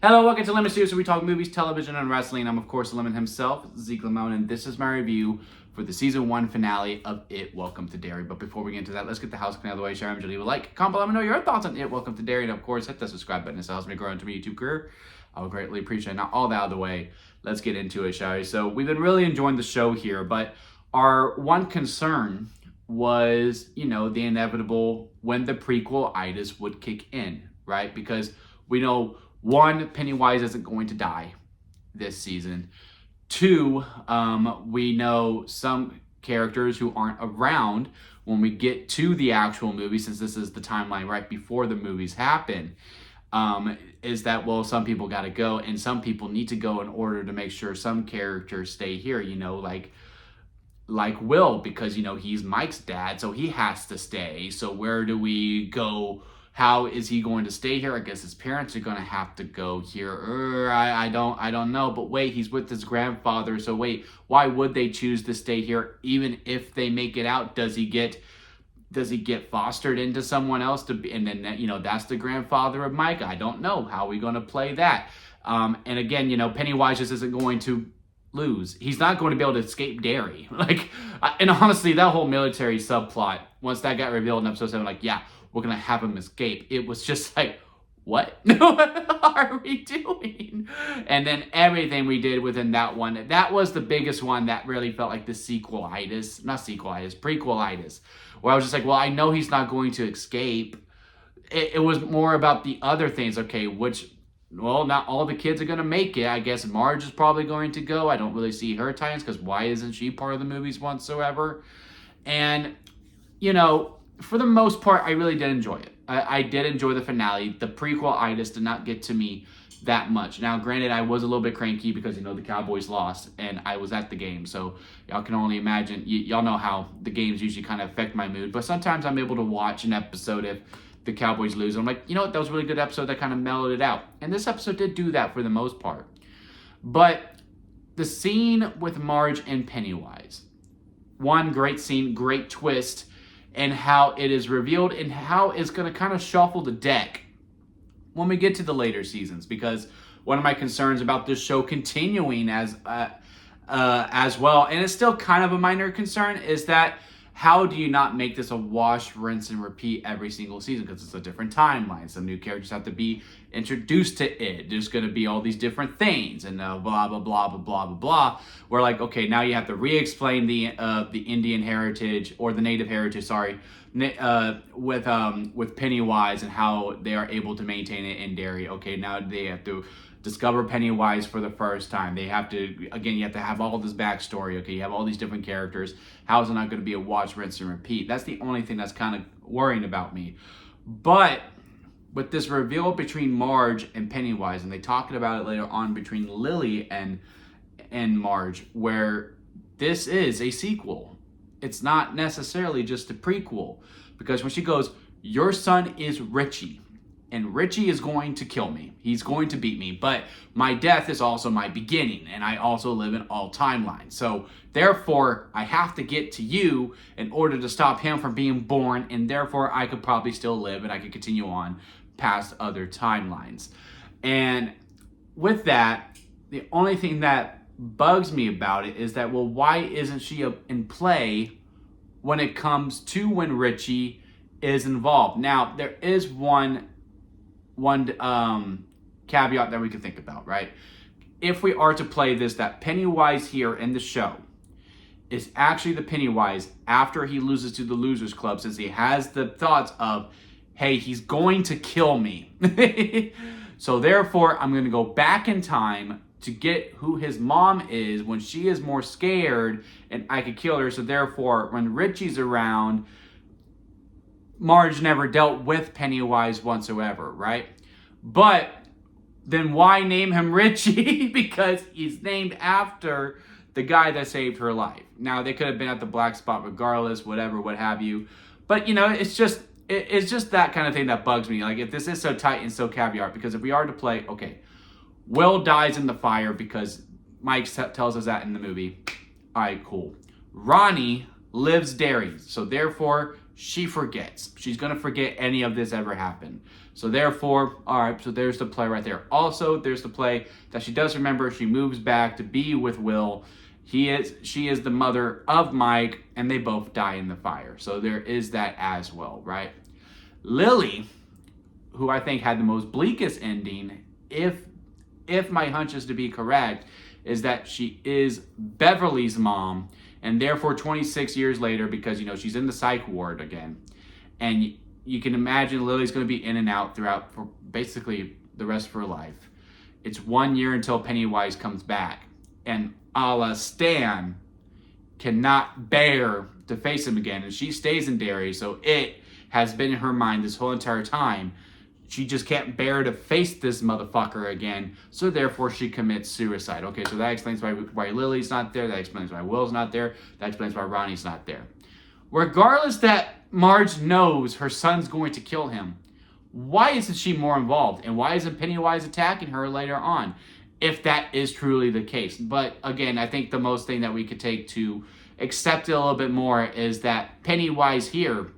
Hello, welcome to Lemon Studios, where we talk movies, television, and wrestling. I'm, of course, Lemon himself, Zeke Lemon, and this is my review for the season 1 finale of It, Welcome to Derry. But before we get into that, let's get the house clean out of the way. Share, leave a like, comment, let me know your thoughts on It, Welcome to Derry, and of course, hit the subscribe button. It helps me grow into my YouTube career. I would greatly appreciate it. Now, all that out of the way, let's get into it, shall we? So, we've been really enjoying the show here, but our one concern was, the inevitable when the prequel-itis would kick in, right? Because we know, one, Pennywise isn't going to die this season. Two, we know some characters who aren't around when we get to the actual movie, since this is the timeline right before the movies happen, is that, well, some people got to go, and some people need to go in order to make sure some characters stay here, like Will, because, he's Mike's dad, so he has to stay. So where do we go? How is he going to stay here? I guess his parents are going to have to go here. I don't know. But wait, he's with his grandfather. So wait, why would they choose to stay here? Even if they make it out, does he get fostered into someone else to be, and then, that's the grandfather of Mike? I don't know. How are we going to play that? And again, Pennywise just isn't going to lose. He's not going to be able to escape Derry. And honestly, that whole military subplot, once that got revealed in episode 7, yeah, we're going to have him escape. It was just like, what? What are we doing? And then everything we did within that one, that was the biggest one that really felt like the prequel-itis, where I was just like, well, I know he's not going to escape. It was more about the other things. Okay, not all the kids are going to make it. I guess Marge is probably going to go. I don't really see her tie-ins, because why isn't she part of the movies whatsoever? And, for the most part, I really did enjoy it. I did enjoy the finale. The prequel-itis did not get to me that much. Now, granted, I was a little bit cranky because, the Cowboys lost, and I was at the game. So, y'all can only imagine. Y'all know how the games usually kind of affect my mood. But sometimes I'm able to watch an episode if the Cowboys lose. I'm like, what? That was a really good episode that kind of mellowed it out. And this episode did do that for the most part. But the scene with Marge and Pennywise, one great scene, great twist, and how it is revealed and how it's going to kind of shuffle the deck when we get to the later seasons. Because one of my concerns about this show continuing as well, and it's still kind of a minor concern, is that how do you not make this a wash, rinse, and repeat every single season? Because it's a different timeline. Some new characters have to be introduced to it. There's going to be all these different things and blah, blah, blah, blah, blah, blah, blah. We're like, okay, now you have to re-explain the Indian heritage, or the native heritage, with Pennywise and how they are able to maintain it in Derry. Okay, now they have to discover Pennywise for the first time. They have to, again, you have to have all this backstory. Okay, you have all these different characters. How is it not going to be a watch, rinse, and repeat? That's the only thing that's kind of worrying about me. But with this reveal between Marge and Pennywise, and they talking about it later on between Lily and Marge, where this is a sequel. It's not necessarily just a prequel. Because when she goes, your son is Richie, and Richie is going to kill me. He's going to beat me. But my death is also my beginning. And I also live in all timelines. So therefore, I have to get to you in order to stop him from being born. And therefore, I could probably still live and I could continue on past other timelines. And with that, the only thing that bugs me about it is that, well, why isn't she in play when it comes to when Richie is involved? Now, there is one caveat that we can think about, right? If we are to play this, that Pennywise here in the show is actually the Pennywise after he loses to the Losers Club, since he has the thoughts of, hey, he's going to kill me. So therefore, I'm going to go back in time to get who his mom is when she is more scared and I could kill her. So therefore, when Richie's around, Marge never dealt with Pennywise whatsoever, right? But then why name him Richie? Because he's named after the guy that saved her life. Now, they could have been at the black spot regardless, whatever, what have you. But, it's just that kind of thing that bugs me. Like, if this is so tight and so caveat, because if we are to play, okay, Will dies in the fire because Mike tells us that in the movie. All right, cool. Ronnie lives Derry. So therefore, she forgets. She's going to forget any of this ever happened. So therefore, all right, so there's the play right there. Also, there's the play that she does remember. She moves back to be with Will. She is the mother of Mike, and they both die in the fire. So there is that as well, right? Lily, who I think had the most bleakest ending, if my hunch is to be correct, is that she is Beverly's mom, and therefore 26 years later, because, you know, she's in the psych ward again, and you can imagine Lily's going to be in and out throughout for basically the rest of her life. It's 1 year until Pennywise comes back, and a la Stan cannot bear to face him again, and she stays in Derry, so it has been in her mind this whole entire time. She just can't bear to face this motherfucker again, so therefore she commits suicide. Okay, so that explains why Lily's not there, that explains why Will's not there, that explains why Ronnie's not there. Regardless that Marge knows her son's going to kill him, why isn't she more involved? And why isn't Pennywise attacking her later on, if that is truly the case? But again, I think the most thing that we could take to accept it a little bit more is that Pennywise here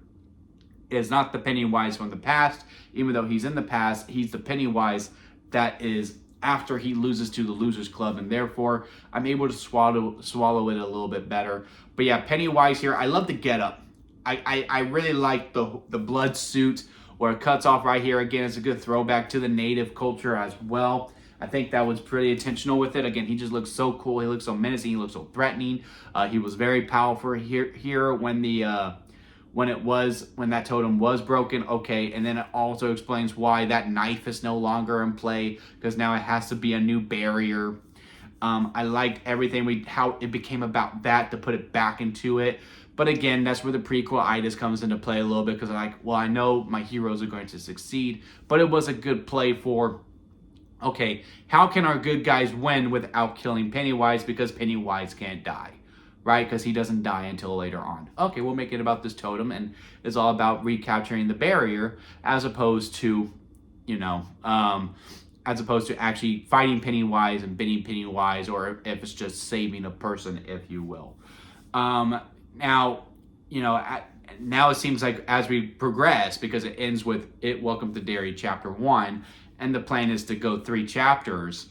is not the Pennywise from the past. Even though he's in the past, he's the Pennywise that is after he loses to the Losers Club, and therefore I'm able to swallow it a little bit better. But yeah, Pennywise here, I love the getup. I really like the blood suit where it cuts off right here. Again, it's a good throwback to the native culture as well. I think that was pretty intentional with it. Again, he just looks so cool. He looks so menacing. He looks so threatening. He was very powerful here when that totem was broken. Okay, and then it also explains why that knife is no longer in play, because now it has to be a new barrier. I liked everything how it became about that to put it back into it. But again, that's where the prequel-itis comes into play a little bit, because I'm like, well, I know my heroes are going to succeed, but it was a good play for, okay, how can our good guys win without killing Pennywise, because Pennywise can't die, right? Because he doesn't die until later on. Okay, we'll make it about this totem, and it's all about recapturing the barrier, as opposed to, you know, as opposed to actually fighting Pennywise and bidding Pennywise, or if it's just saving a person, if you will. Now, you know, now it seems like as we progress, because it ends with It Welcome to Derry Chapter 1, and the plan is to go 3 chapters,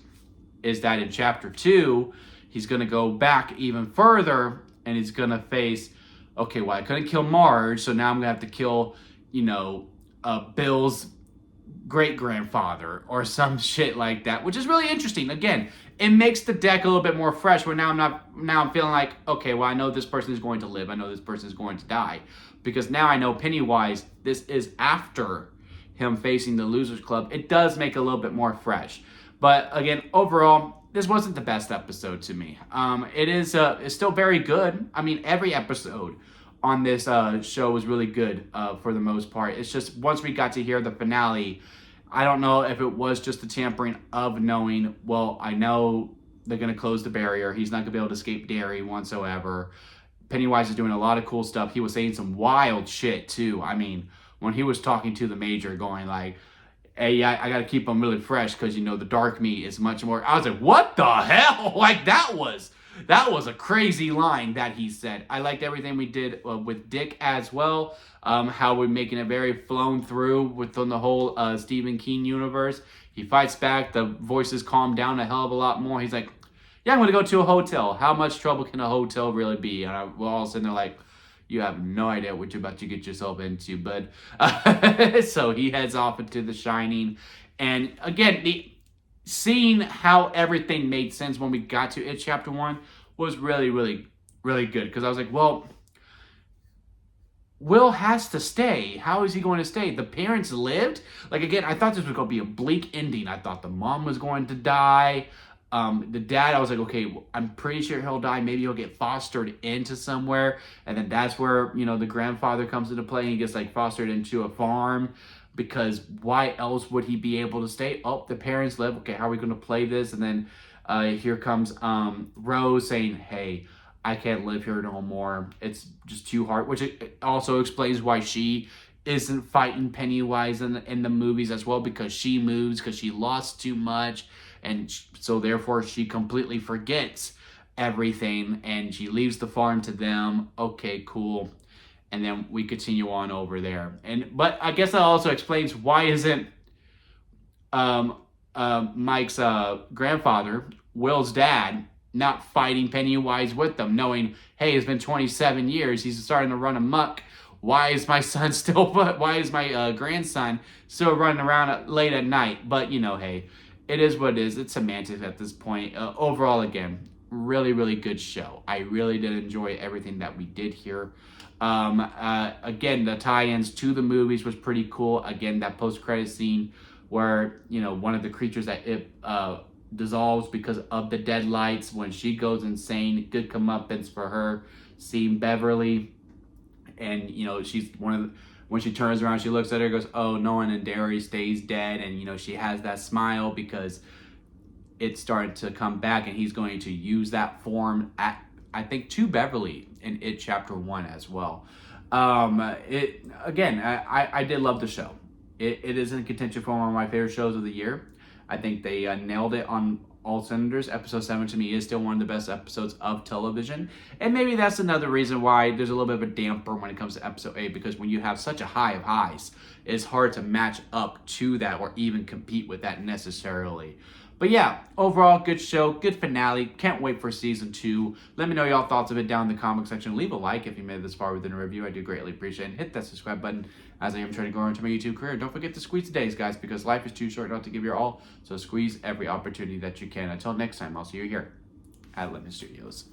is that in Chapter 2, he's going to go back even further, and he's going to face, okay, well, I couldn't kill Marge, so now I'm going to have to kill, you know, Bill's great-grandfather, or some shit like that, which is really interesting. Again, it makes the deck a little bit more fresh, where now I'm feeling like, okay, well, I know this person is going to live, I know this person is going to die, because now I know Pennywise, this is after him facing the Losers Club. It does make it a little bit more fresh. But again, overall, this wasn't the best episode to me. It's still very good. I mean, every episode on this show was really good for the most part. It's just once we got to hear the finale, I don't know if it was just the tampering of knowing, well, I know they're going to close the barrier. He's not going to be able to escape Derry whatsoever. Pennywise is doing a lot of cool stuff. He was saying some wild shit, too. I mean, when he was talking to the Major, going like, hey, I got to keep them really fresh because, you know, the dark meat is much more... I was like, what the hell? Like, that was a crazy line that he said. I liked everything we did with Dick as well. How we're making it very flown through within the whole Stephen King universe. He fights back. The voices calm down a hell of a lot more. He's like, yeah, I'm going to go to a hotel. How much trouble can a hotel really be? And we're all sitting there like, you have no idea what you're about to get yourself into, bud. So he heads off into The Shining. And again, seeing how everything made sense when we got to It Chapter 1 was really, really, really good. Because I was like, well, Will has to stay. How is he going to stay? The parents lived? Like, again, I thought this was going to be a bleak ending. I thought the mom was going to die. The dad, I was like, okay, I'm pretty sure he'll die. Maybe he'll get fostered into somewhere. And then that's where, you know, the grandfather comes into play. And he gets, like, fostered into a farm. Because why else would he be able to stay? Oh, the parents live. Okay, how are we going to play this? And then here comes Rose saying, hey, I can't live here no more. It's just too hard. Which it also explains why she isn't fighting Pennywise in the movies as well. Because she moves, because she lost too much. And so therefore she completely forgets everything. And she leaves the farm to them. Okay, cool. and then we continue on over there. But I guess that also explains why isn't Mike's grandfather, Will's dad, not fighting Pennywise with them, knowing, hey, it's been 27 years, he's starting to run amok. Why is my grandson still running around late at night? But, hey, it is what it is. It's semantics at this point. Overall, again, really, really good show. I really did enjoy everything that we did here. Again, the tie-ins to the movies was pretty cool. Again, that post-credit scene where, one of the creatures that it dissolves because of the dead lights, when she goes insane, good comeuppance for her, seeing Beverly. And, she's when she turns around, she looks at her and goes, oh, no one in Derry stays dead. And, she has that smile because it's starting to come back, and he's going to use that form to Beverly in It Chapter 1 as well. I did love the show. It is in contention for one of my favorite shows of the year. I think they nailed it on all cylinders. Episode 7 to me is still one of the best episodes of television. And maybe that's another reason why there's a little bit of a damper when it comes to episode 8, because when you have such a high of highs, it's hard to match up to that or even compete with that necessarily. But yeah, overall, good show, good finale. Can't wait for season 2. Let me know y'all thoughts of it down in the comment section. Leave a like if you made it this far within a review. I do greatly appreciate it. And hit that subscribe button as I am trying to grow into my YouTube career. Don't forget to squeeze the days, guys, because life is too short not to give your all. So squeeze every opportunity that you can. Until next time, I'll see you here at Lemon Studios.